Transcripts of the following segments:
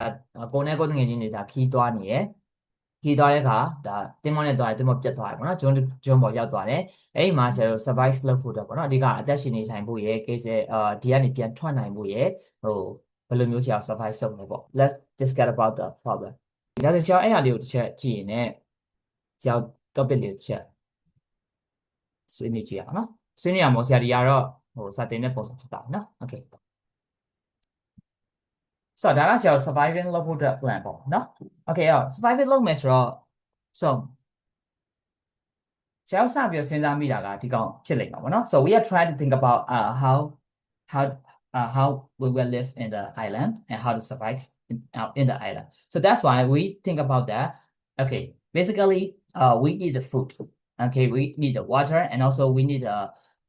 ကိုနဲ့ကိုတငယ်ချင်းတွေဒါခီးသွားနေရယ်ခီးသွားတဲ့အခါဒါတင်းမောနဲ့သွားတယ်တင်းမောပြတ်သွားတယ်ပေါ့နော်ဂျွန်းပေါ်ရောက်သွားတယ်အဲ့ဒီမှာဆရာတို့ survive လုပ်ဖို့တော့ပေါ့နော်အဓိကအသက်ရှင်နေထိုင်ဖို့ရယ် case ဒီကနေပြန်ထွက်နိုင်ဖို့ရယ်ဟိုဘယ်လိုမျိုးဆရာ survive လုပ်မလဲပေါ့ let's discuss about the problem ဒါဆိုဆရာအဲ့အရာလေးကိုတစ်ချက်ကြည့်ရင်လည်းဆရာ topic လေးတစ်ချက်ဆွေးနွေးကြည့်ရအောင်နော်ဆွေးနွေးရမှာဆရာဒီကတော့စာတင်တဲ့ပုံစံဖြစ်တာနော် okay ဆိုတော့ဒါကဆရာ surviving လုပ်ဖို့အတွက် plan ပေါ့နော် okay အဲ့တော့ surviving လုပ်မယ်ဆိုတော့ so ဆရာစပြီးစဉ်းစားမိတာကဒီကောင်ဖြစ်လိမ့်မှာပေါ့နော် so we are trying to think about how we will live in the island and how to survive in the island so that's why we think about that okay basically we need the food okay we need the water and also we need a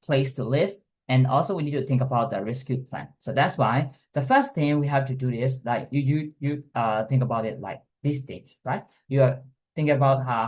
place to live and also we need to think about the rescue plan so that's why the first thing we have to do is like you think about it like these things right you are think about how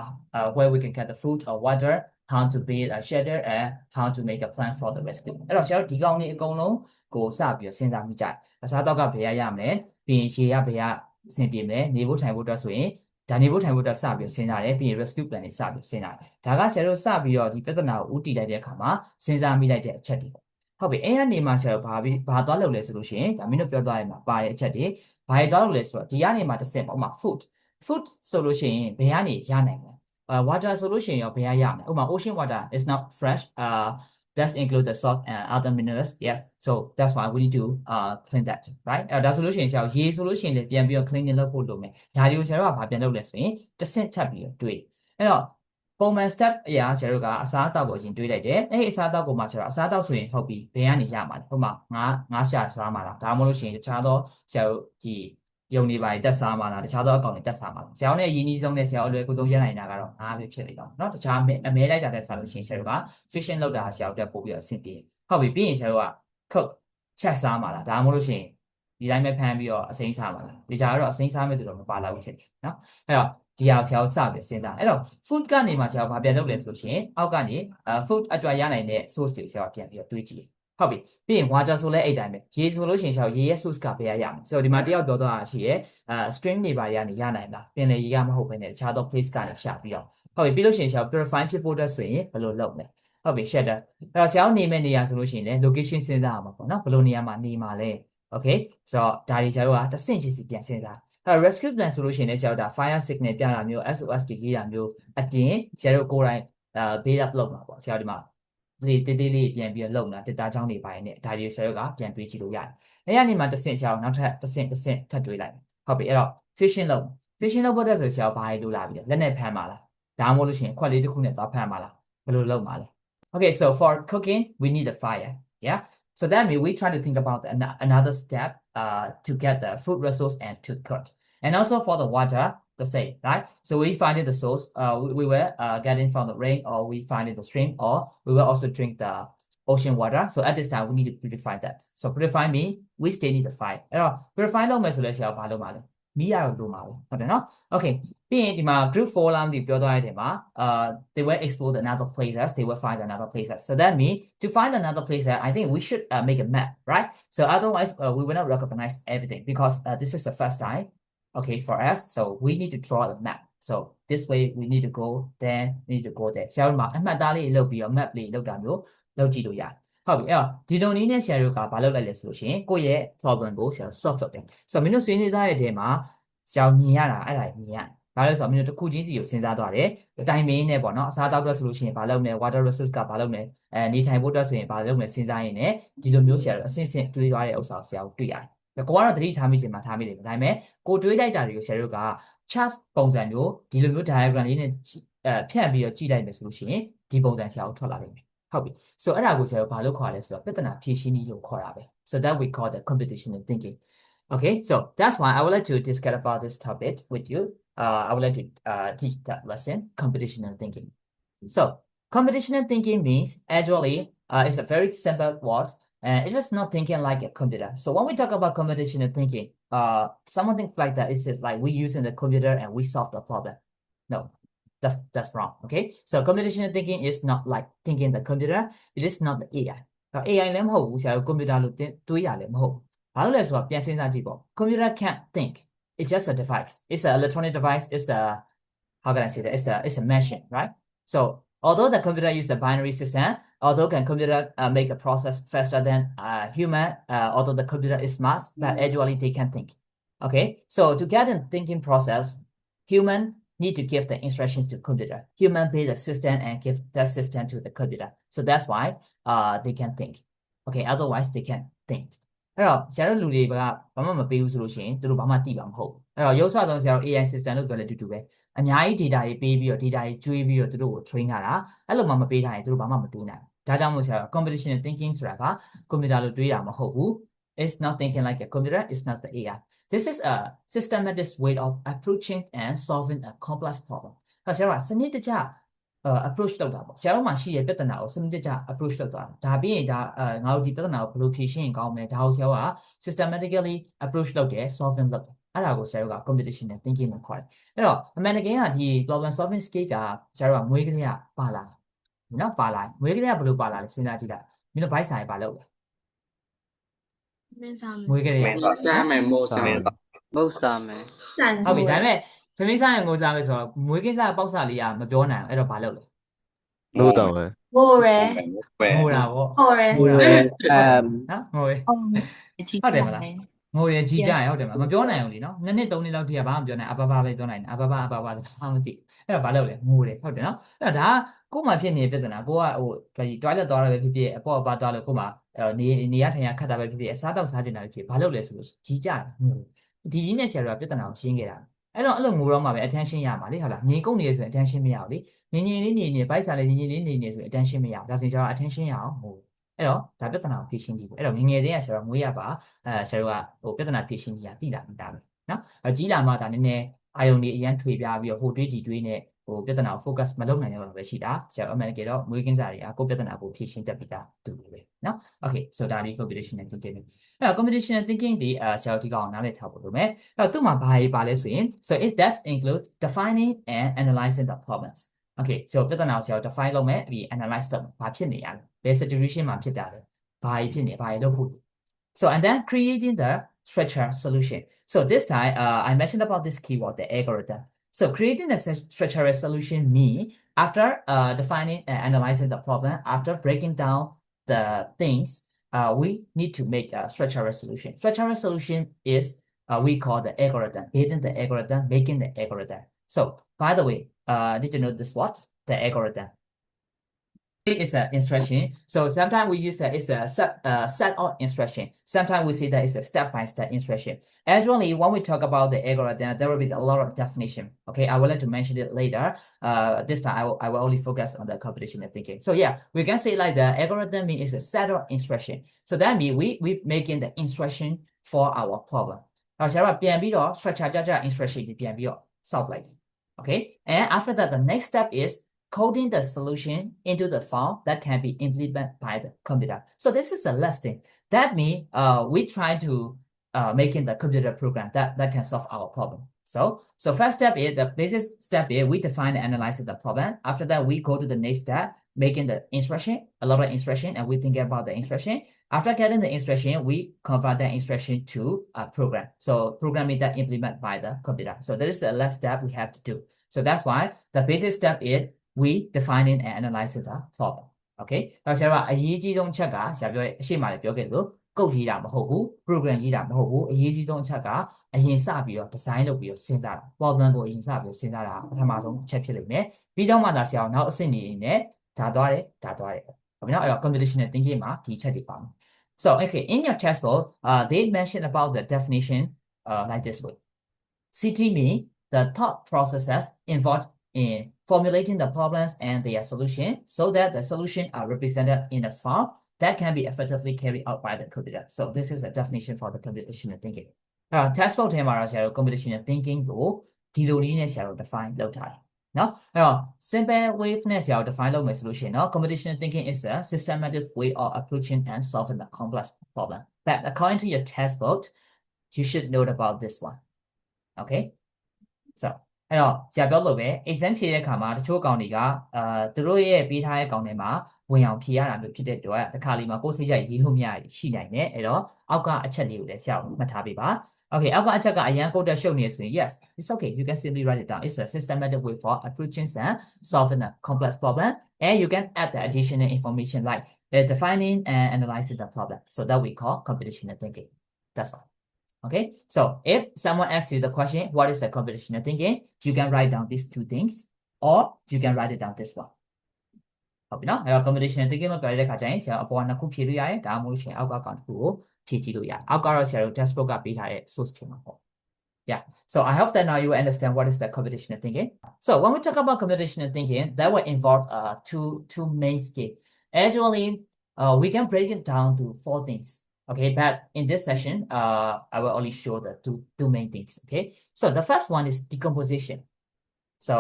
where we can get the food or water how to build a shelter and how to make a plan for the rescue အဲ့တော့ဆရာတို့ဒီကောင်လေးအကုန်လုံးကိုစပြီးစဉ်းစားမိကြတယ်အစားတော့ကဘယ်ရရမလဲပြီးရင်ရှေ့ကဘယ်ကအဆင်ပြေမလဲနေဖို့ထိုင်ဖို့အတွက်ဆိုရင်ဒါနေဖို့ထိုင်ဖို့အတွက်စပြီးစဉ်းစားတယ်ပြီးရင် rescue plan တွေစပြီးစဉ်းစားတယ်ဒါကဆရာတို့စပြီးတော့ဒီပြဿနာကိုဦးတည်လိုက်တဲ့အခါမှာစဉ်းစားမိလိုက်တဲ့အချက်တွေပေါ့ဟုတ်ပြီအဲ့ကနေမှဆရာတို့ဘာသွားလုပ်လဲဆိုလို့ရှိရင်ဒါမင်းတို့ပြောသွားရမှာပါတဲ့အချက်တွေဘာတွေသွားလုပ်လဲဆိုတော့ဒီကနေမှတစ်ဆင့်ပေါ့ဥပမာ food ဆိုလို့ရှိရင်ဘယ်ကနေရနိုင်မလဲ water ဆိုလို့ရှိရင်ရောဘယ်ရရမလဲဥပမာ ocean water is not fresh that's include the salt and other minerals yes so that's why we need to clean that right ဒါဆိုလို့ရှိရင်ဆရာရေဆိုလို့ရှိရင်လည်းပြန်ပြီးတော့ cleaning လုပ်ဖို့လုပ်မယ်ဒါတွေကိုဆရာတို့ကဘာပြန်လုပ်လဲဆိုရင်တစ်ဆင့်ထပ်ပြီးတော့တွေးအဲ့တော့ပုံမှန် step အရာဆရာတို့ကအစားအသောက်ကိုရင်တွေးလိုက်တယ်အဲ့ဒီအစားအသောက်ကိုမှဆရာတို့အစားအသောက်ဆိုရင်ဟုတ်ပြီဘယ်ကနေရမှာလဲဥပမာငါးရှာစားမှာလားဒါမှမဟုတ်လို့ရှိရင်တခြားသောဆရာတို့ဒီယုံနေပါတက်စားမှာလားတခြားသောအကောင့်တွေတက်စားမှာလားဆရာတို့နဲ့ရင်းနှီးဆုံးနဲ့ဆရာတို့အလွယ်ကူဆုံးရနိုင်တာကတော့ငါးပဲဖြစ်လိမ့်တော့เนาะတခြားအမဲလိုက်တာတက်စားလို့ရှိရင်ဆရာတို့က fishing လောက်တာဆရာတို့တက်ပို့ပြီးတော့အဆင်ပြေဟုတ်ပြီပြီးရင်ဆရာတို့က cook ချက်စားမှာလားဒါမှမဟုတ်လို့ရှိရင်ဒီတိုင်းပဲဖမ်းပြီးတော့အစိမ်းစားမှာလားဒီကြတော့အစိမ်းစားမဲ့တူတော့မပါလာဘူးဖြစ်တယ်เนาะအဲ့တော့ဒီဟာဆရာတို့စပြီးစဉ်းစားအဲ့တော့ food ကနေမှဆရာတို့ဘာပြန်လုပ်လဲဆိုလို့ရှိရင်အောက်ကနေfood အတွက်ရနိုင်တဲ့ source တွေဆရာတို့ပြန်ပြီးတော့တွေးကြည့်ဟုတ်ပြီပြီးရင် water ဆိုလဲအဲ့တိုင်းပဲရေဆိုလို့ရှိရင်ဆရာတို့ရေရဲ့ source ကဘယ်ရရမလဲဆိုတော့ဒီမှာတယောက်ပြောတော့ရှိရဲ့stream တွေပါရနေရနိုင်လားပင်လယ်ရေကမဟုတ်ဘဲနဲ့တခြားသော place ကနေရှာပြီးတော့ဟုတ်ပြီပြီးလို့ရှိရင်ဆရာတို့ purify ဖြစ်ဖို့အတွက်ဆိုရင်ဘယ်လိုလုပ်လဲဟုတ်ပြီ shelter အဲ့တော့ဆရာတို့နေမဲ့နေရာဆိုလို့ရှိရင်လည်း location စဉ်းစားရမှာပေါ့နော်ဘယ်လိုနေရာမှာနေမှာလဲ okay ဆိုတော့ဒါတွေဆရာတို့ကတစ်ဆင့်ချင်းစီပြန်စဉ်းစားအဲ့ rescue plan ဆိုလို့ရှိရင်လည်းဆရာတို့ဒါ fire signal ပြတာမျိုး SOS တွေရေးတာမျိုးအပြင်ဆရာတို့ကိုယ်တိုင်build up လုပ်မှာပေါ့ဆရာတို့ဒီမှာတေးသေးလေးပြန်ပြီးလုပ်လာတစ်သားချောင်းတွေပိုင်းနဲ့ဒါတွေဆရာတို့ကပြန်တွေးကြည့်လို့ရတယ်အဲ့ရနေမှာတစ်ဆင့်ဆရာတို့နောက်ထပ်တစ်ဆင့်ထပ်တွေးလိုက်ဟုတ်ပြီအဲ့တော့ fishing လုပ်ဖို့တဲ့ဆိုဆရာတို့ဘာတွေလုပ်လာပြီလဲလက်နဲ့ဖမ်းပါလားဒါမှမဟုတ်လို့ရှိရင်ခွက်လေးတစ်ခုနဲ့သွားဖမ်းပါလားဘယ်လိုလုပ်မှာလဲ okay so for cooking we need a fire yeah so that means we try to think about another step to get the food resource and to cook and also for the water the same right so we find the source we were getting from the rain or we find the stream or we will also drink the ocean water so at this time we need to purify that so purify means we still need the fire အဲ့တော့ purify လုပ်မယ်ဆိုလဲဆရာဘာလုပ်မှာလဲမီးရတော့လိုမှာပဲဟုတ်တယ်နော် okay ပြီးရင်ဒီမှာ group 4လောက်ဒီပြောသွားတဲ့ထဲမှာthey will explore another places they will find another places so that means to find another place I think we should make a map right so otherwise we will not recognize everything because this is the first time okay for us so we need to draw the map so this way we need to go there we need to go there ဆရာတို့မှာအမှတ်သားလေးလုပ်ပြီးတော့ map လေးလုပ်တာမျိုးလုပ်ကြည့်လို့ရတယ်ဟုတ်ပြီအဲ့တော့ဒီလိုနည်းနဲ့ဆရာတို့ကဘာလုပ်လိုက်လဲဆိုလို့ရှိရင်ကိုယ့်ရဲ့ problem ကိုဆရာ solve လုပ်တယ်ဆိုတော့မင်းတို့ဆွေးနွေးသားတဲ့ထဲမှာဆရာမြင်ရတာအဲ့ဒါမြင်ရဘာလဲဆိုတော့မင်းတို့တစ်ခုချင်းစီကိုစဉ်းစားသွားတယ်တိုင်မင်းနဲ့ပေါ့နော်အစားအသောက်အတွက်ဆိုလို့ရှိရင်ဘာလုပ်မလဲ water resource ကဘာလုပ်မလဲနေထိုင်ဖို့အတွက်ဆိုရင်ဘာလုပ်မလဲစဉ်းစားရင်းနဲ့ဒီလိုမျိုးဆရာတို့အဆင့်ဆင့်တွေးသွားတဲ့ဥစ္စာကိုဆရာတို့တွေ့ရတယ်ကိုကတော့သတိထားမိချင်မှထားမိတယ်ဒါပေမဲ့ကိုတွေးလိုက်တာတွေကိုဆရာတို့က chart ပုံစံမျိုးဒီလိုမျိုး diagram လေးနဲ့ဖြန့်ပြီးတော့ကြည့်လိုက်မယ်ဆိုလို့ရှိရင်ဒီပုံစံဆရာတို့ထွက်လာလိမ့်မယ်ဟုတ်ပြီ so အဲ့ဒါကိုဆရာတို့ဘာလို့ခေါ်လဲဆိုတော့ပြဿနာဖြေရှင်းနည်းလို့ခေါ်တာပဲ so that we call the computational thinking okay so that's why I would like to discuss about this topic with you I would like to teach that lesson computational thinking so computational thinking means actually it's a very simple word and it is not thinking like a computer so when we talk about computational thinking someone thinks like that is like we using the computer and we solve the problem no that's wrong okay so computational thinking is not like thinking the computer it is not the AI AI လည်းမဟုတ်ဘူးဆရာတို့ computer လို့တွေးရလည်းမဟုတ်ဘာလို့လဲဆိုတော့ပြန်စဉ်းစားကြည့်ပေါ့ computer can't think it's just a device. It's an electronic device. It's the, how can I say that? It's a machine, right? So although the computer uses a binary system, although can computer make a process faster than human, although the computer is smart, but actually they can think. Okay, so to get a thinking process, human need to give the instructions to computer. Human build a system and give that system to the computer. So that's why they can think. Okay, otherwise they can't think. အဲ့တော့ဆရာတို့လူတွေကဘာမှမပေးဘူးဆိုလို့ရှိရင်သူတို့ဘာမှသိပါမဟုတ်ဘူးအဲ့တော့ရုပ်စဆုံးဆရာတို့ AI system လို့ပြောလဲတူတူပဲအများကြီး data တွေပေးပြီးတော့ data တွေကျွေးပြီးတော့သူတို့ကို train ထားတာအဲ့လိုမှမပေးထားရင်သူတို့ဘာမှမတွေးနိုင်ဘူးဒါကြောင့်မို့ဆရာတို့ computational thinking ဆိုတာက computer လို့တွေးတာမဟုတ်ဘူး it's not thinking like a computer it's not the AI this is a systematic way of approaching and solving a complex problem အဲ့ဆရာတို့ကစနစ်တကျapproach လုပ်တာပေါ့ဆရာတို့မှရှိရဲ့ပြဿနာကိုစနစ်တကျ approach လုပ်သွားတာဒါပြီးရင်ဒါငါတို့ဒီပြဿနာကိုဘယ်လိုဖြေရှင်းရင်ကောင်းမလဲဒါကိုဆရာတို့က systematically approach လုပ်တယ် solving လုပ်တယ်အဲ့ဒါကိုဆရာတို့က computational thinking လို့ခေါ်တယ်အဲ့တော့အမှန်တကယ်ကဒီ problem solving skill ကဆရာတို့ကမွေးကလေးကပါလာနော်ပါလာမွေးကလေးကဘယ်လိုပါလာလဲစဉ်းစားကြည့်လိုက်မင်းတို့ဘိုက်ဆိုင်ပါလို့လဲမင်းစားမွေးကလေးတာမယ်မို့စားမယ်မဟုတ်စားမယ်ဟုတ်ပြီဒါပေမဲ့သမီးစားရင်ငိုစားမယ်ဆိုတော့မွေးကင်းစားပေါက်စားလေးကမပြောနိုင်အဲ့တော့ဘာလုပ်လဲလို့တော့မယ်ငိုတာပေါ့ငိုတာနော်ငိုရဟုတ်တယ်မလားငိုရကြီးကြရဟုတ်တယ်မပြောနိုင်ဘူးလीနော်နှစ်သုံးနှစ်လောက်တည်းကဘာမှပြောနိုင်အပပပဲပြောနိုင်အပပဆိုတာဘာမှမသိအဲ့တော့ဘာလုပ်လဲငိုတယ်ဟုတ်တယ်နော်အဲ့တော့ဒါကို့မှာဖြစ်နေတဲ့ပြဿနာကိုကဟိုtoilet သွားတာပဲဖြစ်ဖြစ်အပေါ့အပါသွားလို့ကို့မှာနေရထိုင်ရခတ်တာပဲဖြစ်ဖြစ်အစားတောက်စားကျင်တာပဲဖြစ်ဘာလုပ်လဲဆိုလို့ကြီးကြတယ်ဒီကြီးနဲ့ဆရာတို့ကပြဿနာကိုရှင်းခဲ့တာအဲ့တော့အဲ့လိုငိုတော့မှပဲ attention ရမှာလေဟုတ်လားငြိမ်ကုန်နေရဆိုရင် attention မရဘူးလေငြိမ်လေးနေဘိုက်စားလေးငြိမ်လေးနေဆိုရင် attention မရဘူးဒါဆိုရင်ကျွန်တော် attention ရအောင်ဟိုအဲ့တော့ဒါပြဿနာကိုဖြေရှင်းကြည့်ပေါ့အဲ့တော့ငငယ်လေးကဆရာတို့ငွေရပါဆရာတို့ကဟိုပြဿနာဖြေရှင်းကြည့်တာတိလာမိတာပဲနော်ကြီးလာမှဒါနည်းနည်းအာယုံတွေအရန်ထွေပြပြီးတော့ဟိုတွေးဒီတွေးနဲ့ဟိုပြဿနာကို focus မလုပ်နိုင်ရတော့ပဲရှိတာဆရာတို့အမှန်တကယ်တော့ငွေကင်းစားတွေကကိုပြဿနာကိုဖြေရှင်းတတ်ပြီးသားတူတယ်ပဲနော် okay so ဒါလေး computational thinking အဲ့တော့ computational thinking ဒီဆရာတို့ဒီကောင်နားလည်ထားဖို့လိုမယ်အဲ့တော့သူ့မှာဘာကြီးပါလဲဆိုရင် so it that includes defining and analyzing the problems okay so ပြဿနာကိုဆရာတို့ define လုပ်မယ်ပြီး analyze လုပ်မယ်ဘာဖြစ်နေရလဲဘယ် situation မှာဖြစ်တာလဲဘာကြီးဖြစ်နေဘာကြီးလုပ်ဖို့ so and then creating the structure solution so this time I mentioned about this keyword the algorithm so creating a structural solution means after defining and analyzing the problem after breaking down the things we need to make a structural solution structural solution is we call the algorithm building the algorithm making the algorithm so by the way did you know this what the algorithm is an instruction. So sometimes we use that it's a set of instruction. Sometimes we say that it's a step-by-step instruction. Actually, when we talk about the algorithm, there will be a lot of definition. Okay, I would like to mention it later. This time I will only focus on the computational thinking. So yeah, we can say like the algorithm is a set of instruction. So that means we making the instruction for our problem. ဆရာကပြန်ပြီးတော့ structure ကြ instruction တွေပြန်ပြီးတော့ solve လိုက်တယ် Okay, and after that the next step is coding the solution into the form that can be implemented by the computer. So this is the last thing. That means we try to making the computer program that can solve our problem. So first step is the basic step is we define and analyze the problem. After that, we go to the next step, making the instruction, a lot of instruction, and we think about the instruction. After getting the instruction, we convert that instruction to a program. So programming that implemented by the computer. So that is the last step we have to do. So that's why the basic step is we defining and analyzing the problem. Okay. တော့ဆရာကအရေးကြီးဆုံးချက်ကဆရာပြောရဲ့အရှိမလည်းပြောခဲ့လို့ကုတ်ရေးတာမဟုတ်ဘူး program ရေးတာမဟုတ်ဘူးအရေးကြီးဆုံးအချက်ကအရင်စပြီးတော့ design လုပ်ပြီးတော့စဉ်းစားတာ problem ကိုအရင်စပြီးတော့စဉ်းစားတာပထမဆုံးအချက်ဖြစ်လိမ့်မယ်ပြီးတော့မှသာဆရာနောက်အဆင့်နေနဲ့ဒါသွားတယ်ဟုတ်ပြီနော်အဲ့တော့ computational thinking မှာဒီချက်တွေပါမယ် so okay in your textbook they mentioned about the definition like this way CT means the thought processes involved in formulating the problems and their solution so that the solution are represented in a form that can be effectively carried out by the computer. So this is a definition for the computational thinking. Textbook ထဲမှာတော့ဆရာတို့ computational thinking ကိုဒီလိုနည်းနဲ့ဆရာတို့ define လုပ်ထားတယ်။နော်။အဲ့တော့ simple way နဲ့ဆရာတို့ define လုပ်မယ်ဆိုလို့ရှိရင်နော် computational thinking is a systematic way of approaching and solving the complex problem. But according to your textbook, you should know about this one. Okay? So အဲ့တော့ဆရာပြောလို့ပဲ exam ဖြေတဲ့အခါမှာတချို့ကောင်တွေကသူတို့ရဲ့ပေးထားတဲ့ကောင်တွေမှာ ဝင်အောင်ဖြေရတာမျိုးဖြစ်တဲ့အတွက်တစ်ခါလေးမှာကိုယ်စိတ်ကြိုက်ရေးလို့မရရှိနိုင်တယ်အဲ့တော့အောက်ကအချက်လေးကိုလည်းဆရာတို့မှတ်ထားပေးပါ Okay အောက်ကအချက်ကအရန်ကိုတက်ရှုပ်နေဆိုရင် yes it's okay you can simply write it down it's a systematic way for approaching and solving a complex problem and you can add the additional information like defining and analyzing the problem so that we call computational thinking that's all okay so if someone asks you the question what is the computational thinking you can write down these two things or you can write it down this one ဟုတ်ပြီနော်အဲ့တော့ computational thinking လို့ပြောရတဲ့ခါကျရင်ဆရာအပေါ်ကနှစ်ခုဖြည့်လို့ရတယ်ဒါမှမဟုတ်ရှင်အောက်ကတစ်ခုကိုဖြည့်ကြည့်လို့ရတယ်အောက်ကတော့ဆရာတို့ textbook ကပေးထားတဲ့ source ဖြစ်မှာပေါ့ yeah so I hope that now you understand what is the computational thinking so when we talk about computational thinking that will involve two main skills actually we can break it down to four things okay but in this session I will only show the two main things okay so the first one is decomposition so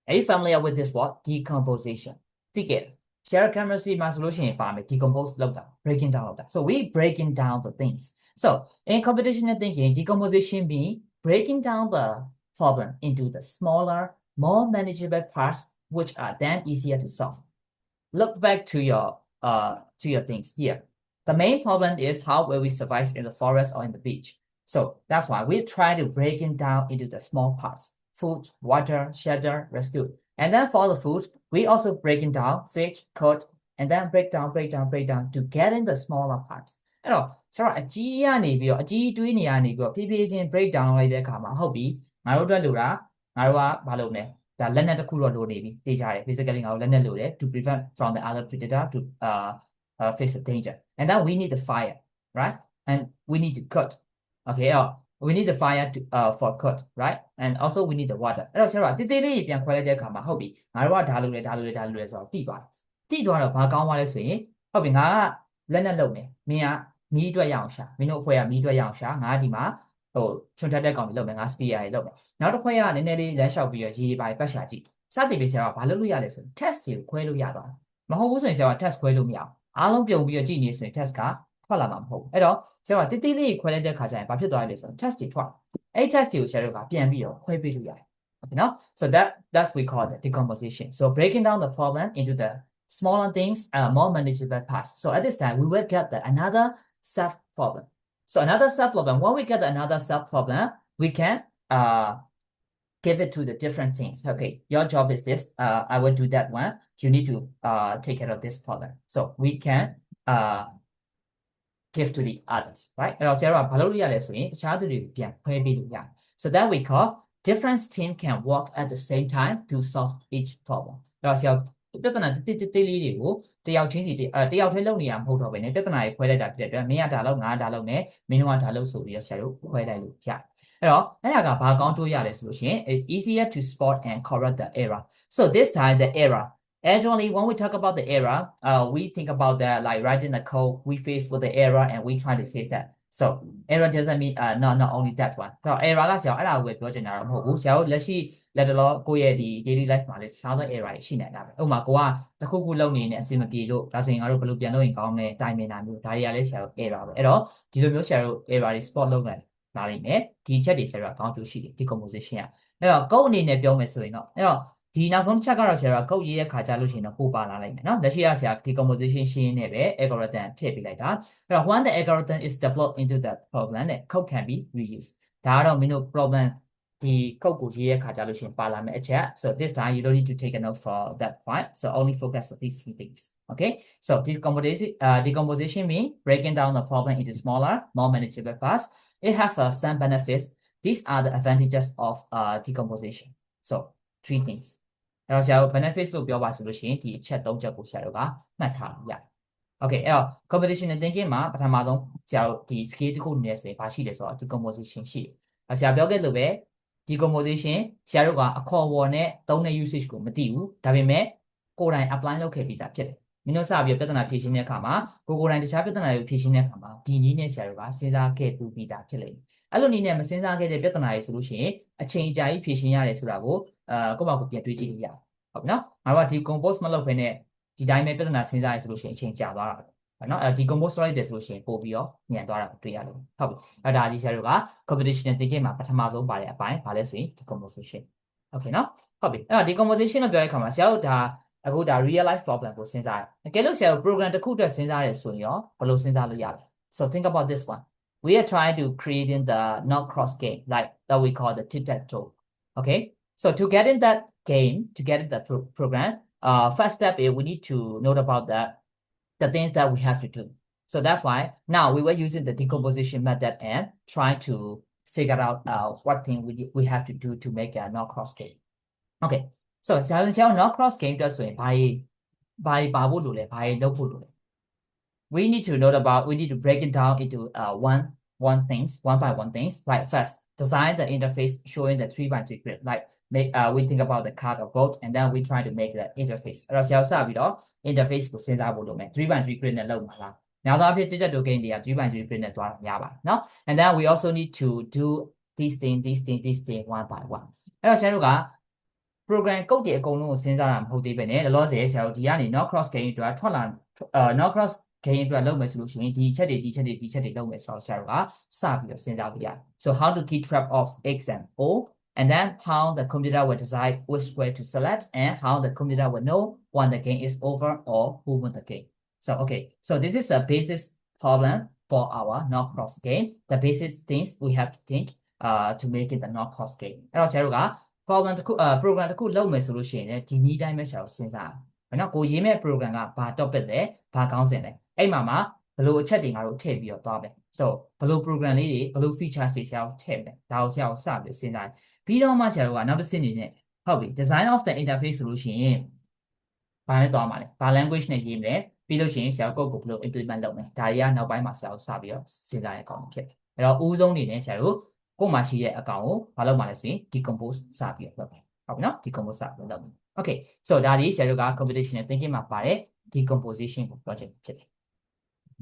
are you familiar with this word decomposition ticket share camera see my solution decompose breaking down so we breaking down the things so in computational thinking decomposition means breaking down the problem into the smaller more manageable parts which are then easier to solve look back to your things here the main problem is how will we survive in the forest or in the beach so that's why we try to break it down into the small parts food water shelter rescue and then for the food, we also breaking down, fish, cut, and then break down to get in the smaller parts. အဲ့တော့ဆိုတော့အကြီးကနေပြီးတော့အကြီးတွေးနေရနေပြီးတော့ဖြည်းဖြည်းချင်း break down လိုက်တဲ့အခါမှာဟုတ်ပြီငါတို့အတွက်လိုတာငါတို့ကဘာလုပ်လဲဒါလက်နက်တစ်ခုတော့လိုနေပြီသိကြတယ် basically ငါတို့လက်နက်လိုတယ် to prevent from the other predator to face the danger and then we need the fire right and we need to cut okay we need the fire to for cut right and also we need the water အဲ့တော့ဆရာတို့တိတိလေးပြန်ခွဲလိုက်တဲ့အခါမှာဟုတ်ပြီငါတို့ကဒါလိုလဲဆိုတော့တိသွားတယ်တိသွားတော့ဘာကောင်းသွားလဲဆိုရင်ဟုတ်ပြီငါကလက်နဲ့လုပ်မယ်မင်းကမီးအတွက်ရအောင်ရှာမင်းတို့အဖွဲ့ကမီးအတွက်ရအောင်ရှာငါကဒီမှာဟိုချွန်ထက်တဲ့ကောင်တွေလုပ်မယ်ငါ spear တွေလုပ်မယ်နောက်တစ်ဖွဲ့ကနည်းနည်းလေးလမ်းလျှောက်ပြီးတော့ရေးပါပတ်ရှာကြည့်စသည်ဖြင့်ဆရာကဘာလုပ်လို့ရလဲဆိုရင် test တွေကိုခွဲလို့ရသွားတယ်မဟုတ်ဘူးဆိုရင်ဆရာက test ခွဲလို့မရအောင်အားလုံးပြုံပြီးတော့ကြည့်နေဆိုရင် test ကထွက်လာမှာမဟုတ်ဘူးအဲ့တော့ဆရာကတိတိလေးခွဲလိုက်တဲ့ခါကျရင်ဘာဖြစ်သွားလဲဆိုတော့ test တွေထွက်အဲ့ test တွေကိုဆရာတို့ကပြန်ပြီးတော့ခွဲပေးလို့ရတယ် okay no so that's we call the decomposition so breaking down the problem into the smaller things more manageable parts so at this time we will get another sub problem so another sub problem when we get another sub problem we can give it to the different things okay your job is this I will do that one you need to take care of this problem so we can give to the others right အဲ့တော့ဆရာတို့ကဘာလုပ်လို့ရလဲဆိုရင်တခြားသူတွေကိုပြန်ခွဲပေးလို့ရတယ် so that we call different team can work at the same time to solve each problem အဲ့တော့ဆရာပြဿနာတိလေးတွေကိုတယောက်ချင်းစီတယောက်ထဲလုပ်နေရမဟုတ်တော့ဘဲねပြဿနာတွေခွဲလိုက်တာဖြစ်တဲ့အတွက်မင်းကဒါလုပ်ငါကဒါလုပ်နဲ့မင်းတို့ကဒါလုပ်ဆိုပြီးတော့ဆရာတို့ခွဲလိုက်လို့ရတယ်အဲ့တော့အဲ့ဒါကဘာကောင်းကျိုးရလဲဆိုလို့ရှိရင် it's easier to spot and correct the error so this time the error actually when we talk about the error we think about that like writing the code we face with the error and we try to face that so error doesn't mean not only that one ဆိုတော့ error ကဆရာအဲ့ဒါကိုပဲပြောချင်တာတော့မဟုတ်ဘူးဆရာတို့လက်ရှိလက်တလောကိုယ့်ရဲ့ဒီ daily life မှာလည်းတခြားသော error တွေရှိနေတာပဲဥပမာကိုကတစ်ခုခုလုပ်နေနေအဆင်မပြေလို့ဒါဆိုရင်ငါတို့ဘယ်လိုပြန်လုပ်ရင်ကောင်းလဲတိုင်မင်တာမျိုးဒါတွေကလည်းဆရာတို့ error ပဲအဲ့တော့ဒီလိုမျိုးဆရာတို့ error တွေ spot လုပ်နိုင်လာနိုင်မယ်ဒီချက်တွေဆရာတို့ကောင်းကျိုးရှိတယ် decomposition ကအဲ့တော့ code အနေနဲ့ပြောမယ်ဆိုရင်တော့အဲ့တော့ဒီနောက်ဆုံးတစ်ချက်ကတော့ဆရာက code ရေးတဲ့ခါကျလို့ရှိရင်တော့ပို့ပါလာလိုက်မယ်เนาะလက်ရှိကဆရာ decomposition ရှင်းနေပဲ algorithm ထည့်ပေးလိုက်တာအဲ့တော့ when the algorithm is developed into the problem that code can be reused ဒါကတော့မင်းတို့ problem ဒီ code ကိုရေးတဲ့ခါကျလို့ရှိရင်ပါလာမယ်အချက် so this time you don't need to take a note for that point so only focus on these three things okay so decomposition means breaking down the problem into smaller more manageable parts it has some benefits these are the advantages of decomposition so three things အဲ့တော့ဆရာတို့ benefits လို့ပြောပါဆိုလို့ရှိရင်ဒီအချက်၃ချက်ကိုဆရာတို့ကမှတ်ထားရ okay အဲ့တော့ computational thinking မှာပထမဆုံးဆရာတို့ဒီ skill တစ်ခုအနေနဲ့ဆိုရင်ဘာရှိလဲဆိုတော့ decomposition ရှိတယ်ဆရာပြောခဲ့လို့ပဲ decomposition ဆရာတို့ကအခေါ်အဝေါ်နဲ့သုံးတဲ့ usage ကိုမသိဘူးဒါပေမဲ့ကိုယ်တိုင် apply လုပ်ခဲ့ပြီးသားဖြစ်တယ်မင်းတို့စပြီးပြဿနာဖြေရှင်းတဲ့အခါမှာကိုယ်တိုင်တခြားပြဿနာတွေဖြေရှင်းတဲ့အခါမှာဒီနည်းနဲ့ဆရာတို့ကစဉ်းစားခဲ့ပြီးသားဖြစ်လိမ့်မယ်အဲ့လိုနည်းနဲ့မစဉ်းစားခဲ့တဲ့ပြဿနာတွေဆိုလို့ရှိရင်အချိန်အကြာကြီးဖြေရှင်းရတယ်ဆိုတာကိုကိုယ့်ဘာကိုပြန်တွေးကြည့်လို့ရတယ်ဟုတ်ပြီနော်ငါတို့က decompose မလုပ်ဘဲနဲ့ဒီတိုင်းပဲပြဿနာစဉ်းစားရဆိုလို့ရှိရင်အချိန်ကြာသွားတာပဲနော်အဲ့ decompose လိုက်တယ်ဆိုလို့ရှိရင်ပို့ပြီးတော့ညံသွားတာတွေ့ရတယ်ဟုတ်ပြီအဲ့ဒါကြီးဆရာတို့က computational thinking မှာပထမဆုံးပါတဲ့အပိုင်းဘာလဲဆိုရင် decomposition okay နော်ဟုတ်ပြီအဲ့တော့ decomposition လို့ပြောတဲ့အခါမှာဆရာတို့ဒါ အခုဒါ real life problem ကိုစဉ်းစားတယ်တကယ်လို့ဆရာတို့ program တစ်ခုအတွက်စဉ်းစားရဆိုရင်ရောဘယ်လိုစဉ်းစားလို့ရလဲ so think about this one we are trying to create in the not cross game like that we call the tic-tac-toe okay so to get in that game to get in that program first step is we need to note about the things that we have to do so that's why now we were using the decomposition method and try to figure out what thing we have to do to make a not cross game okay so ဆရာတို့ not cross game အတွက်ဆိုရင်ဘာပါဖို့လိုလဲဘာလုပ်ဖို့လိုလဲ we need to note about we need to break it down into one things one by one things like first design the interface showing the 3x3 grid like make we think about the card or boat and then we try to make the interface အဲ့တော့ဆရာတို့စပြီးတော့ interface ကိုစဉ်းစားဖို့လိုမယ် 3x3 grid နဲ့လုပ်မှာလားများသောအားဖြင့် digital game တွေက 3x3 grid နဲ့တွားတာများပါတယ်เนาะ and then we also need to do these thing one by one အဲ့တော့ဆရာတို့ကprogram code တွေအကုန်လုံးကိုစဉ်းစားတာမဟုတ်သေးပဲねလောလောဆယ်ဆရာတို့ဒီကနေ not cross game အတွက်ထွက်လာ not cross game အတွက်လုပ်မယ်ဆိုလို့ရှိရင်ဒီချက်တွေလုပ်မယ်ဆိုတော့ဆရာတို့ကစပြီးတော့စဉ်းစားပြရတယ် so how to keep track of x and o and then how the computer will decide which square to select and how the computer will know when the game is over or who won the game so okay so this is a basic problem for our not cross game the basic things we have to think to make it the not cross game အဲ့တော့ဆရာတို့ကprogram တစ်ခုလုပ်မယ်ဆိုလို့ရှိရင်လည်းဒီနည်းတိုင်းပဲဆရာတို့စဉ်းစားရမယ်เนาะကိုရေးမဲ့ program ကဘာ topic လဲဘာခေါင်းစဉ်လဲအဲ့မှာဘယ်လိုအချက်တွေငါတို့ထည့်ပြီးတော့သွားမယ် so ဘယ်လို program လေးတွေဘယ်လို features တွေဆရာတို့ထည့်မယ်ဒါကိုဆရာတို့စပြီးစဉ်းစားပြီးတော့မှဆရာတို့ကနောက်တစ်ဆင့်အနေနဲ့ဟုတ်ပြီ design of the interface ဆိုလို့ရှိရင်ဘာနဲ့သွားမှာလဲဘာ language နဲ့ရေးမလဲပြီးလို့ရှိရင်ဆရာတို့ code ကိုဘယ်လို implement လုပ်မလဲဒါတွေကနောက်ပိုင်းမှာဆရာတို့စပြီးတော့စဉ်းစားရအောင်ဖြစ်တယ်အဲ့တော့ဦးဆုံးအနေနဲ့ဆရာတို့ကိုယ်မှာရှိတဲ့အကောင်ကိုမလုပ်မှလဲဆိုရင် decompose စပြီးတော့လုပ်မယ်ဟုတ်ပြီနော် decompose စပြီးလုပ်မယ် okay so ဒါဒီဆရာတို့က computational thinking မှာပါတဲ့ decomposition ကိုပြောချင်ဖြစ်တယ်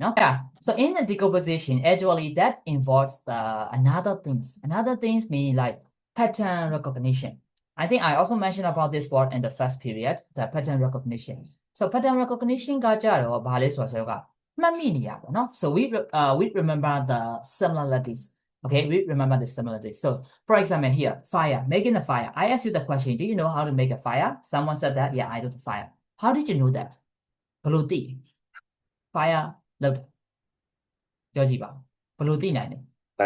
နော် yeah so in the decomposition actually that involves another things mean like pattern recognition I think I also mentioned about this word in the first period the pattern recognition so pattern recognition ကကြတော့ဘာလဲဆိုတော့ဆရာတို့ကမှတ်မိနေရပါတော့ so we remember the similarities okay we remember the similarities so for example here fire making a fire I asked you the question do you know how to make a fire someone said that yeah I do the fire how did you know that ဘယ်လိုသိ fire လုပ်တယ်ပြောကြည့်ပါဘယ်လိုသိနိုင်လဲ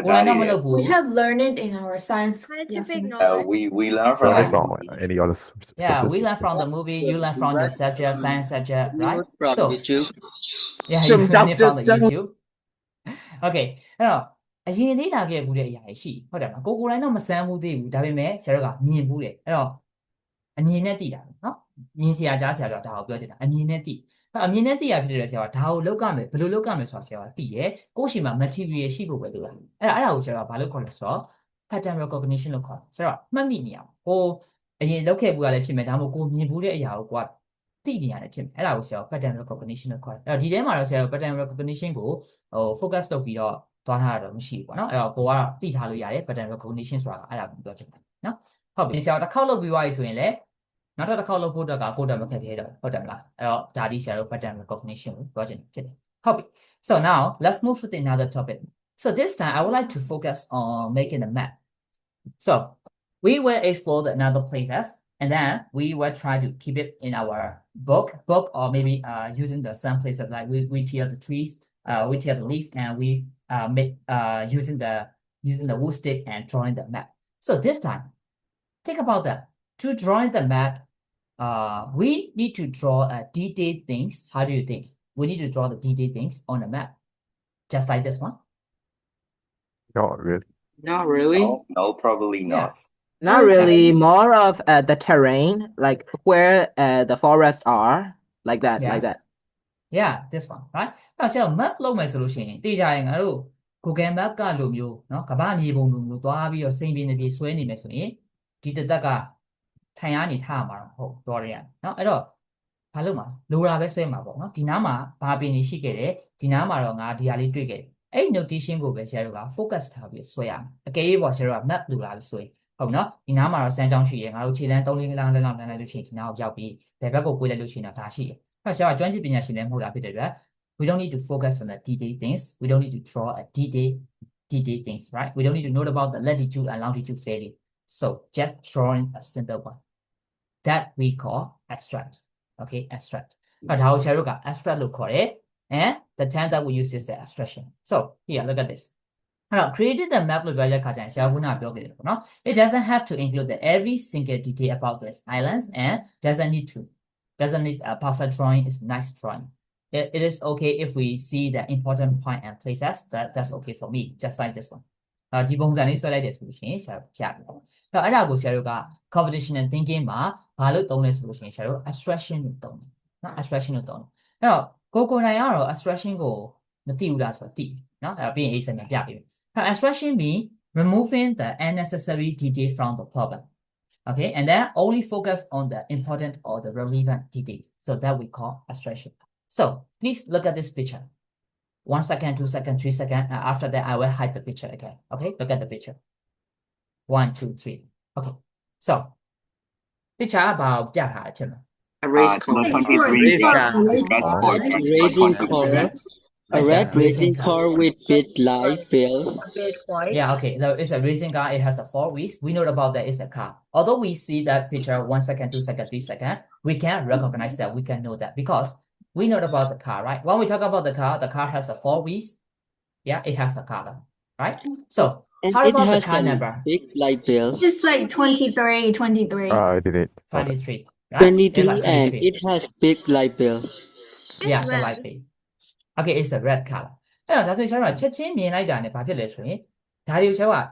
ကိုယ်တော့မလုပ်ဘူး We have learned it in our science Scientific lesson. knowledge. We learn from Yeah. any other yeah sources. we learn from the movie you learn from the subject science subject right from so YouTube. yeah you learn it from the YouTube okay အဲ့တော့အရင်လေ့လာခဲ့ဘူးတဲ့အရာတွေရှိဟုတ်တယ်မလားကိုယ်တိုင်တော့မစမ်းဘူးသေးဘူးဒါပေမဲ့ဆရာတို့ကမြင်ဘူးတယ်အဲ့တော့အမြင်နဲ့သိတာနော်မြင်စရာကြားစရာတော့ဒါကိုပြောချင်တာအမြင်နဲ့သိအမြင်နဲ့သိရဖြစ်တဲ့ဆရာကဒါကိုလောက်ကမယ်ဘယ်လိုလောက်ကမယ်ဆိုတာဆရာကသိရကိုယ့်ရှိမှာ material ရှိဖို့ပဲလိုတာအဲ့ဒါကိုဆရာကဘာလို့ခေါ်လဲဆိုတော့ pattern recognition လို့ခေါ်တယ်ဆရာကမှတ်မိနေအောင်ကိုအရင်လောက်ခဲ့ဘူးကလည်းဖြစ်မယ်ဒါမှမဟုတ်ကိုမြင်ဘူးတဲ့အရာကိုကိုကသိနေရတယ်ဖြစ်မယ်အဲ့ဒါကိုဆရာက pattern recognition လို့ခေါ်တယ်အဲ့တော့ဒီထဲမှာတော့ဆရာက pattern recognition ကိုfocus လုပ်ပြီးတော့သွားထားတာတော့မရှိဘူးပေါ့နော်အဲ့တော့ကိုကသိထားလို့ရတယ် pattern recognition ဆိုတာကအဲ့ဒါကိုပြောချင်တယ်နော်ဟုတ်ပြီဆရာတစ်ခေါက်လုပ်ပြီးသွားပြီဆိုရင်လည်းနောက်တစ်ခေါက်လုပ်ဖို့အတွက်ကကိုယ်တော်မခက်ခဲတော့ဟုတ်တယ်မလားအဲ့တော့ဒါဒီဆရာတို့ pattern recognition ကိုပြောချင်ဖြစ်တယ်ဟုတ်ပြီ so now let's move to another topic so this time I would like to focus on making a map so we will explore another places and then we will try to keep it in our book or maybe using the some places like we tear the trees we tear the leaf and we make using the wood stick and drawing the map so this time think about that to drawing the map we need to draw detailed things how do you think we need to draw the detailed things on the map just like this one Not really. Not really. No, probably not. Not really. More of the terrain, like where the forests are, like that, like Yes. that. yeah this one right အဲ့ဆရာ map လုပ်မယ်ဆိုလို့ရှိရင်တေချာရင်ငါတို့ Google Map ကလိုမျိုးเนาะကမ္ဘာမြေပုံလိုမျိုးသွားပြီးတော့စိမ့်ပြင်းနေပြီးဆွဲနေမယ်ဆိုရင်ဒီတစ်သက်ကထိုင်ရနေထားမှာတော့ဟုတ်တော်ရရเนาะအဲ့တော့ဘာလုပ်မှာလိုတာပဲဆွဲမှာပေါ့เนาะဒီနားမှာဘာပင်နေရှိခဲ့တယ်ဒီနားမှာတော့ငါဒီဟာလေးတွေ့ခဲ့တယ်အဲ့ notation ကိုပဲဆရာတို့က focus ထားပြီးဆွဲရမယ်အကယ်၍ပေါ့ဆရာတို့က map လိုလာလို့ဆိုရင်ဟုတ်နော်ဒီနားမှာတော့စမ်းကြောင်းရှိရငါတို့ခြေလမ်း3-4လမ်းလောက်လမ်းလိုက်လို့ရှိရင်ဒီနားကိုရောက်ပြီးဘယ်ဘက်ကိုကိုယ်လိုက်လို့ရှိရင်တော့ဒါရှိတယ်အဲ့ဆရာကကျွမ်းကျင်ပညာရှင်လည်းမဟုတ်တာဖြစ်တဲ့အတွက် we don't need to focus on the detailed things we don't need to draw a detailed things right we don't need to know about the latitude and longitude value so just drawing a simple one that we call abstract Okay, abstract. But how shall we abstract look correct? And the term that we use is the abstraction. So here, look at this. Now, creating the map look like it doesn't have to include every single detail about this islands and doesn't need a perfect drawing. It's nice drawing. It is okay if we see the important point and places. That's okay for me, just like this one. ဒီပုံစံလေးဆွဲလိုက်တယ်ဆိုလို့ရှိရင်ဆရာတို့ပြပြီ။အဲ့ဒါကိုဆရာတို့က computational thinking မှာဘာလို့သုံးလဲဆိုလို့ရှိရင်ဆရာတို့ abstraction လို့သုံးတယ်။နော် abstraction လို့သုံးတယ်။အဲ့တော့ကိုနိုင်ကတော့ abstraction ကိုမသိဘူးလားဆိုတော့သိ။နော်။အဲ့တော့ပြီးရင် example ပြပေးမယ်။ abstraction means removing the unnecessary detail from the problem. Okay, and then only focus on the important or the relevant details. So that we call abstraction. So please look at this picture. 1 second, 2 seconds, 3 seconds. And after that, I will hide the picture again. Okay, look at the picture. 1, 2, 3. Okay, so picture about A race car. Racing car. A red racing car with big light bill. Yeah, okay. So it's a racing car. It has a 4 wheels. We know about that it's a car. Although we see that picture 1 second, 2 seconds, 3 seconds, we can recognize that. We can know that because we know about the car, right? When we talk about the car has a 4 wheels. Yeah, it has a color, right? So And how it about the has car a number? big light bill. It's like 23. I did it. Sorry. 23. Right? 23 It's like and 23. it has big light bill. Yeah, the light blue. Okay, it's a red color. အဲ့တော့ဒါဆိုကျွန်တော်ချက်ချင်းမြင်လိုက်တာ ਨੇ ဘာဖြစ်လဲဆိုရင်ဒါတွေကိုကျွန်တော်က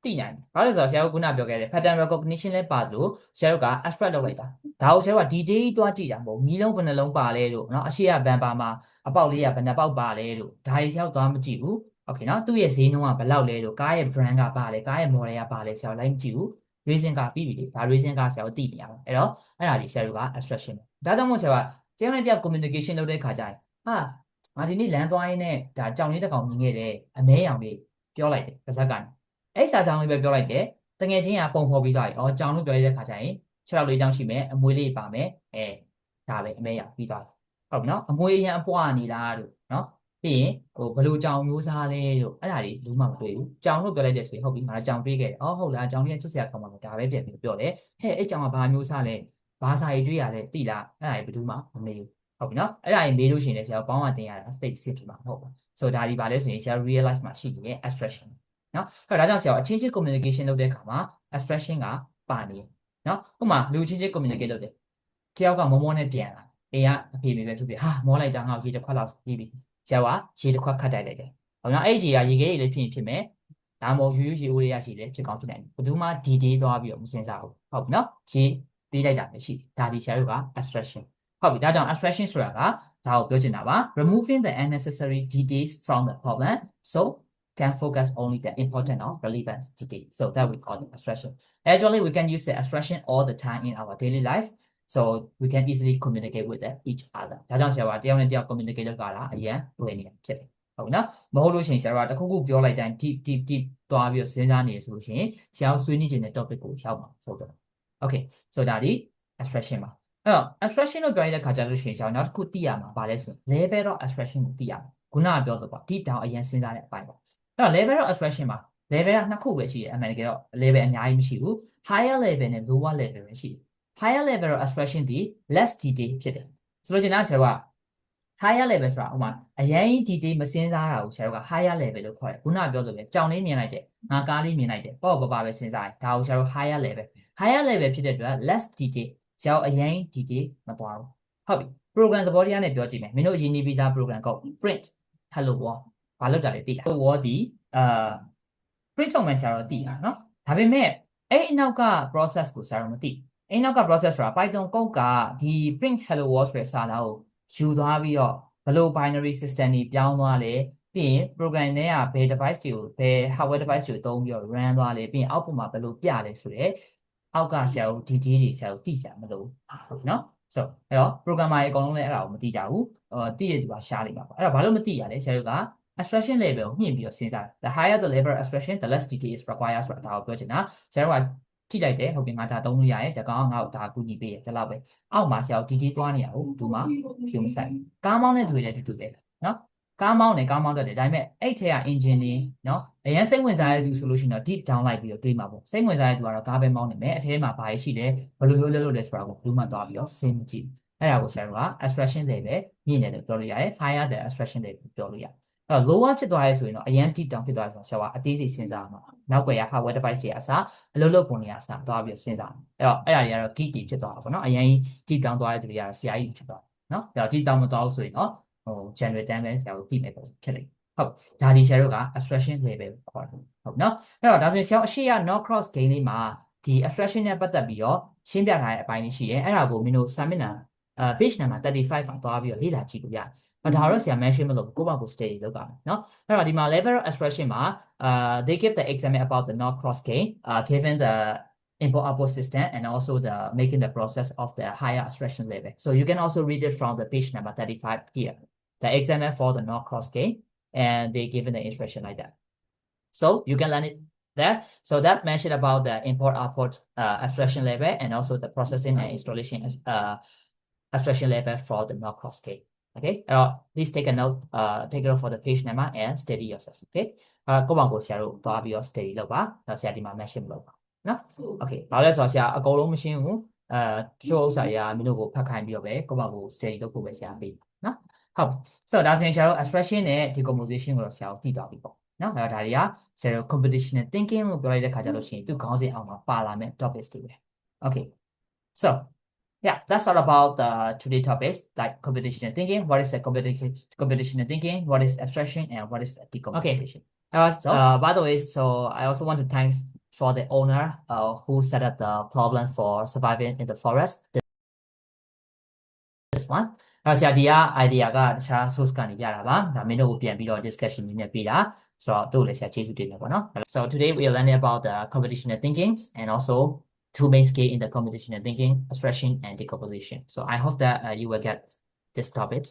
သိနိုင်တယ်။ဘာလို့လဲဆိုတော့ဆရာတို့ခုနပြောခဲ့တဲ့ pattern recognition လဲပါလို့ဆရာတို့က abstract လုပ်လိုက်တာ။ဒါကိုဆရာတို့က detail သွားကြည့်တာမဟုတ်ဘူး။မီးလုံးဘယ်နှလုံးပါလဲလို့เนาะအရှိရဘန်ပါမှာအပေါက်လေးကဘယ်နှပေါက်ပါလဲလို့ဒါတွေဆရာတို့သွားမကြည့်ဘူး။ Okay เนาะသူ့ရဲ့ဈေးနှုန်းကဘယ်လောက်လဲလို့ကားရဲ့ brand ကပါလဲကားရဲ့ model ကပါလဲဆရာတို့လိုက်မကြည့်ဘူး။ reason ကပြီးပြီလေ။ဒါ reason ကဆရာတို့သိနေရအောင်။အဲ့တော့အဲ့ဒါကြီးဆရာတို့က abstraction ပဲ။ဒါကြောင့်မို့ဆရာကတယောက်နဲ့တယောက် communication လုပ်တဲ့ခါကျရင်ဟာငါဒီနေ့လမ်းသွားရင်းနဲ့ဒါကြောင်လေးတစ်ကောင်မြင်ခဲ့တယ်အမဲရောင်လေးပြောလိုက်တယ်ပါဇက်ကနေအဲ့စာကြောင်လေးပဲပြောလိုက်တယ်တငယ်ချင်းကပုံဖော်ပြီးသွားပြီအော်ကြောင်လို့ပြောရတဲ့ခါကျရင်6လောက်လေးကြောင်ရှိမယ်အမွေးလေးပါမယ်ဒါပဲအမဲရောင်ပြီးသွားတယ်ဟုတ်ပြီနော်အမွေးရန်အပွားနေလားလို့နော်ပြီးရင်ဟိုဘယ်လိုကြောင်မျိုးစားလဲလို့အဲ့ဒါတွေဘူးမှမတွေ့ဘူးကြောင်လို့ပြောလိုက်တဲ့ဆိုရင်ဟုတ်ပြီငါကြောင်တွေးခဲ့တယ်အော်ဟုတ်လားကြောင်လေးကချစ်စရာကောင်းပါမယ်ဒါပဲပြန်ပြီးပြောတယ်ဟဲ့အဲ့ကြောင်ကဘာမျိုးစားလဲဘာစာရေးကြွေးရလဲတိလားအဲ့ဒါတွေဘယ်သူမှမမေးဘူးဟုတ်ပြီနော်အဲ့ဒါကြီးမေးလို့ရှိရင်လည်းဆရာပေါင်းအတင်ရတာ state စစ်ပြီမှာမဟုတ်ဘူးဆိုတော့ဒါဒီပါလဲဆိုရင်ဆရာ real life မှာရှိနေတဲ့ abstraction နော်အဲ့ဒါကြောင့်ဆရာအချင်းချင်း communication လုပ်တဲ့အခါမှာ abstraction ကပါနေတယ်နော်ဥပမာလူချင်းချင်း communicate လုပ်တယ်တယောက်ကမောမောနဲ့ပြန်လာအေးကအဖေမေပဲဖြစ်ဖြစ်ဟာမောလိုက်တာငါ့ကိုရေတစ်ခွက်လောက်ပြီးပြီဆရာကရေတစ်ခွက်ခတ်တိုက်လိုက်တယ်ဟုတ်နော်အဲ့ဒီရေကရေခဲရေလေးဖြစ်ရင်ဖြစ်မယ်ဒါမှမဟုတ်ရိုးရိုးရေအိုးလေးရရှိတယ်ဖြစ်ကောင်းဖြစ်နိုင်တယ်ဘယ်သူမှ detail သွားပြီးတော့မစင်စားဘူးဟုတ်ပြီနော်ရေပေးလိုက်တာပဲရှိဒါဒီဆရာတို့က abstraction ဟုတ်ပြီဒါကြောင့် abstraction ဆိုတာကဒါကိုပြောချင်တာပါ removing the unnecessary details from the problem so can focus only the important or relevant details so that we call it abstraction actually we can use the abstraction all the time in our daily life so we can easily communicate with each other ဒါကြောင့်ဆရာကတယောက်နဲ့တယောက် communicate လုပ်တာလားအရင်တွေ့နေဖြစ်တယ်ဟုတ်နော်မဟုတ်လို့ရှိရင်ဆရာကတခုခုပြောလိုက်တိုင်း deep သွားပြီးစဉ်းစားနေဆိုလို့ရှိရင်ဆရာဆွေးနွေးခြင်းတဲ့ topic ကိုရောက်မှာဆိုတော့ okay so ဒါဒီ abstraction ပါအဲ့တော့ abstraction လို့ပြောရတဲ့ခါကျလို့ရှိရင်ကျွန်တော်နောက်တစ်ခုသိရမှာဗာလဲဆို level of abstraction ကိုသိရမှာခုနကပြောဆိုပေါ့ deep down အရင်စဉ်းစားတဲ့အပိုင်းပေါ့အဲ့တော့ level of abstraction မှာ level ကနှစ်ခုပဲရှိတယ်အမှန်တကယ်တော့ level အများကြီးမရှိဘူး higher level နဲ့ lower level ပဲရှိတယ် higher level of abstraction ဒီ less detail ဖြစ်တယ်ဆိုလို့ကျင်တာဆရာက higher level ဆိုတာဥပမာအရင် detail မစဉ်းစားတာကိုဆရာက higher level လို့ခေါ်တယ်ခုနကပြောဆိုပဲကြောင်လေးမြင်လိုက်တယ်ငါကားလေးမြင်လိုက်တယ်ပေါ့ပါပဲစဉ်းစားတယ်ဒါကိုဆရာတို့ higher level ဖြစ်တဲ့အတွက် less detail ဆရာအရင် detail မသွားဘူးဟုတ်ပြီ program သဘောတရားနဲ့ပြောကြည့်မယ်မင်းတို့ရင်းနှီးပြီးသား program ကို print hello world ဘာလုပ်တာလဲသိလား hello world ဒီprint လုပ်မယ်ဆရာတော့သိတာနော်ဒါပေမဲ့အဲ့အနောက်က process ကိုဆရာတော့မသိအဲ့နောက်က process ဆိုတာ Python code ကဒီ print hello world ဆိုတဲ့စာသားကိုယူသွားပြီးတော့ဘယ်လို binary system တွေပြောင်းသွားလဲပြီးရင် program တွေကဘယ် device တွေကိုဘယ် hardware device တွေကိုသုံးပြီးတော့ run သွားလဲပြီးရင် output မှာဘယ်လိုပြလဲဆိုတဲ့အောက်ကဆရာတို့ detail တွေဆရာတို့သိကြမလို့ဟုတ်နော်ဆိုအဲ့တော့ programmer တွေအကုန်လုံးလည်းအဲ့ဒါကိုမသိကြဘူးသိရတူပါရှားနေမှာပေါ့အဲ့တော့ဘာလို့မသိရလဲဆရာတို့က abstraction level ကိုမြင့်ပြီးတော့စဉ်းစား the higher the level of abstraction the less detail is required ဆိုတာဒါကိုပြောချင်တာဆရာတို့ကကြည့်လိုက်တယ်ဟုတ်ပြီငါဒါသုံးလို့ရတယ်ဒါကောင်ငါ့ကိုဒါကူညီပေးရဒါလောက်ပဲအောက်မှာဆရာတို့ detail သွားနေရအောင်ဒီမှာဖြူမဆိုင်ကားမောင်းတဲ့သူတွေလည်းတူတူပဲနော်ကားမောင်းတတ်တယ်ဒါပေမဲ့အဲ့ထဲက engine တွေနော်အရင်စိတ်ဝင်စားတဲ့သူဆိုလို့ရှိရင်တော့ deep down လိုက်ပြီးတော့တွေးမှာပေါ့စိတ်ဝင်စားတဲ့သူကတော့ကားပဲမောင်းနေမယ်အထဲမှာဘာရှိလဲဘယ်လိုမျိုးလုပ်လို့လဲဆိုတာကိုဘူးမှသွားပြီးတော့စဉ်းမကြည့်အဲ အဲ့ဒါကိုဆရာတို့က abstraction level မြင့်တယ်လို့ပြောလို့ရတယ် higher than abstraction level ပြောလို့ရတယ်အဲ့တော့ lower ဖြစ်သွားရဲဆိုရင်တော့အရင် deep down ဖြစ်သွားဆိုတော့ဆရာကအသေးစိတ်စဉ်းစားမှာနောက်ွယ်ရ hardware device တွေအစားအလုပ်လုပ်ပုံတွေအစားသွားပြီးစဉ်းစားအဲ့တော့အဲ့ဒါတွေကတော့ geek တွေဖြစ်သွားတာပေါ့နော်အရင် deep down သွားတဲ့သူတွေကတော့ဆရာကြီးဖြစ်သွားနော်အဲ့တော့ deep down မသွားဘူးဆိုရင်တော့ဟို general term ပဲဆရာကိုသိမယ်ပေါ့ဖြစ်လိမ့်ဟုတ်ဒါဒီဆရာတို့က abstraction level ခေါ်တယ်ဟုတ်နော်အဲ့တော့ဒါဆိုရင်ဆရာအရှိရ not cross gain လေးမှာဒီ abstraction နဲ့ပတ်သက်ပြီးတော့ရှင်းပြထားတဲ့အပိုင်းလေးရှိတယ်အဲ့ဒါကိုမင်းတို့ စာမျက်နှာpage number 35မှာသွားပြီးတော့လေ့လာကြည့်လို့ရတယ်ဒါတော့ဆရာ mention မလုပ်ကိုယ့်ဘာကို study လုပ်ပါမယ်เนาะအဲ့တော့ဒီမှာ level of abstraction မှာthey give the example about the not cross gain given the input output system and also the making the process of the higher abstraction level so you can also read it from the page number 35 here the example for the not cross gain and they given the instruction like that so you can learn it there so that mentioned about the import output abstraction level and also the processing and installation abstraction level for the not cross gain okay please take a note take a note for the page number and study yourself okay ကိုယ့်ဘောင်ကိုဆရာတို့သွားပြီးတော့ study လုပ်ပါဆရာဒီမှာ mention လုပ်ပါနော် okay ဘာလဲဆိုတော့ဆရာအကုန်လုံးမရှင်းဘူးတချို့ဥစ္စာတွေကမင်းတို့ကိုဖတ်ခိုင်းပြီးတော့ပဲကိုယ့်ဘောင်ကို study လုပ်ဖို့ပဲဆရာပေးနော်ဟုတ်ဆိုတော့ဒါဆိုရင်ဆရာတို့ abstraction နဲ့ decomposition ကိုတော့ဆရာတို့သိသွားပြီပေါ့နော်ဒါတွေကဆရာတို့ computational thinking လို့ပြောလိုက်တဲ့ခါကျလို့ရှိရင်သူခေါင်းစဉ်အောက်မှာပါလာမယ့် topics တွေပဲ okay so yeah, that's all about the today topics like computational thinking. What is the computational thinking? What is abstraction and what is the decomposition? Okay. By the way, so I also want to thank for the owner who set up the problem for surviving in the forest. This one. ဆရာဒီက idea ကတခြား source ကနေရတာပါဒါမင်းတို့ကိုပြန်ပြီးတော့ discussion နည်းနဲ့ပေးတာဆိုတော့သူ့ကိုလည်းဆရာကျေးဇူးတင်တယ်ပေါ့နော် So today we are learning about the computational thinking and also two main scale in the computational thinking, abstraction and decomposition. So I hope that you will get this topic